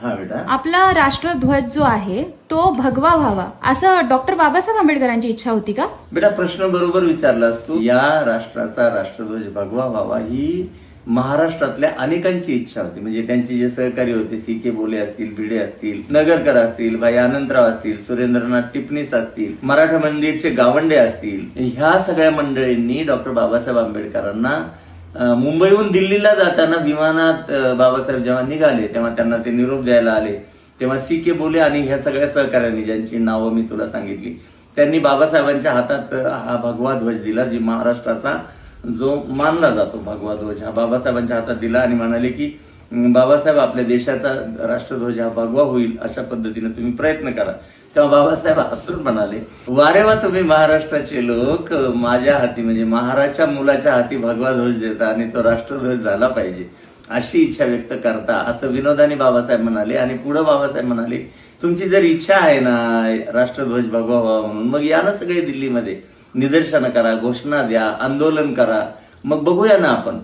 हा बेटा, आपला राष्ट्रध्वज जो आहे तो भगवा व्हावा असं डॉक्टर बाबासाहेब आंबेडकरांची इच्छा होती का? बेटा प्रश्न बरोबर विचारलास तू. या राष्ट्राचा राष्ट्रध्वज भगवा व्हावा ही महाराष्ट्रातल्या अनेकांची इच्छा होती. म्हणजे त्यांचे जे सहकारी होते, सी.के. बोले असतील, भिडे असतील, नगरकर असतील, भाई आनंदराव असतील, सुरेंद्रनाथ टिपणीस असतील, मराठा मंदिरचे गावंडे असतील, ह्या सगळ्या मंडळींनी डॉक्टर बाबासाहेब आंबेडकरांना मुंबईहून दिल्लीला जाताना विमानात बाबासाहेब जेव्हा निघाले तेव्हा त्यांना ते निरोप द्यायला आले. तेव्हा सी.के. बोले आणि ह्या सगळ्या सहकाऱ्यांनी, ज्यांची नावं मी तुला सांगितली, त्यांनी बाबासाहेबांच्या हातात हा भगवा ध्वज दिला, जी महाराष्ट्राचा जो मानला जातो भगवा ध्वज, हा बाबासाहेबांच्या हातात दिला आणि म्हणाले की बाबासाहेब आपल्या देशाचा राष्ट्रध्वज हा भगवा होईल अशा पद्धतीने तुम्ही प्रयत्न करा. तेव्हा बाबासाहेब हसून म्हणाले, वारे वा तुम्ही महाराष्ट्राचे लोक माझ्या हाती म्हणजे महाराजच्या मुलाच्या हाती भगवा ध्वज देता आणि तो राष्ट्रध्वज झाला पाहिजे अशी इच्छा व्यक्त करता, असं विनोदाने बाबासाहेब म्हणाले. आणि पुढे बाबासाहेब म्हणाले, तुमची जर इच्छा आहे ना राष्ट्रध्वज भगवा व्हावा म्हणून, मग या ना सगळे दिल्लीमध्ये निदर्शनं करा, घोषणा द्या, आंदोलन करा, मग बघूया ना आपण,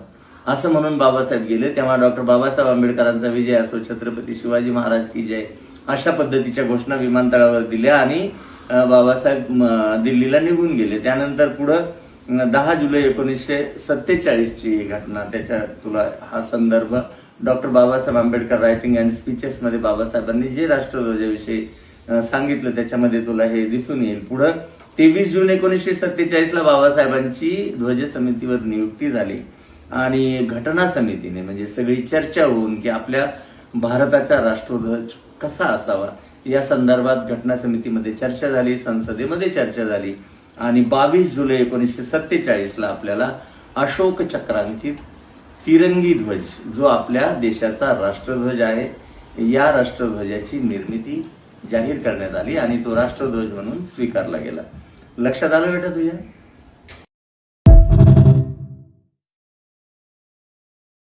असं म्हणून बाबासाहेब गेले. तेव्हा डॉक्टर बाबासाहेब आंबेडकरांचा विजय असो, छत्रपती शिवाजी महाराज की जय, अशा पद्धतीच्या घोषणा विमानतळावर दिल्या आणि बाबासाहेब दिल्लीला निघून गेले. त्यानंतर पुढं 10 जुलै 1947 ची घटना, त्याच्या तुला हा संदर्भ doctor Babasaheb Ambedkar writing and speeches मध्ये बाबासाहेबांनी जे राष्ट्रध्वजाविषयी सांगितलं त्याच्यामध्ये तुला हे दिसून येईल. पुढं 23 जून 1947 ला बाबासाहेबांची ध्वज समितीवर नियुक्ती झाली आणि घटना समितीने म्हणजे सगळी चर्चा होऊन की आपल्या भारताचा राष्ट्रध्वज कसा असावा या संदर्भात घटना समितीमध्ये चर्चा झाली, संसदेमध्ये चर्चा झाली आणि 22 जुलै 1947 ला आपल्याला अशोक चक्रांकित तिरंगी ध्वज जो आपल्या देशाचा राष्ट्रध्वज आहे, या राष्ट्रध्वजाची निर्मिती जाहीर करण्यात आली आणि तो राष्ट्रध्वज म्हणून स्वीकारला गेला. लक्षात आलं बेटा तुझ्या?